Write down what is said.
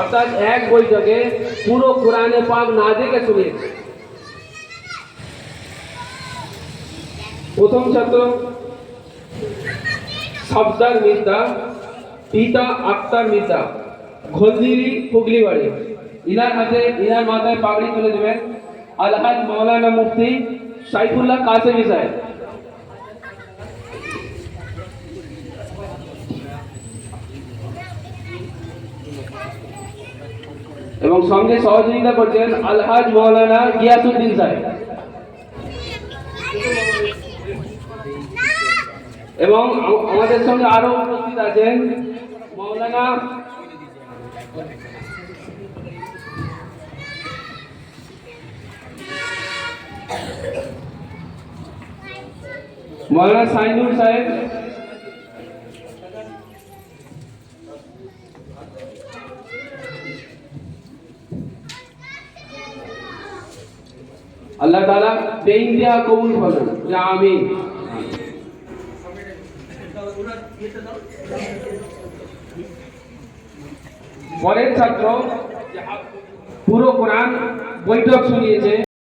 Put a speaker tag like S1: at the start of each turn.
S1: অর্থাৎ এক বৈঠকে পুরো কোরআনে পাক না দেখে শুনিয়েছে। প্রথম ছাত্র সফদার মির্জা, পিতা আক্তার মির্জা, ঘলদিরি হুগলিবাড়ি। ইনার মাথায় পাগড়ি তুলে দেবেন আলহাজ মাওলানা মুফতি সাইফুল্লাহ কাসেমি সাহেব। এবং সঙ্গে সহযোগিতা করছেন আলহাজ মাওলানা গিয়াসউদ্দিন সাহেব। এবং আমাদের সঙ্গে আরো উপস্থিত আছেন মাওলানা সাইনুর সাহেব। আল্লাহ তাআলা বেইন্দিয়া কবুল করুন, আমিন। পরের ছাত্র পুরো কোরআন বৈঠক শুনিয়েছে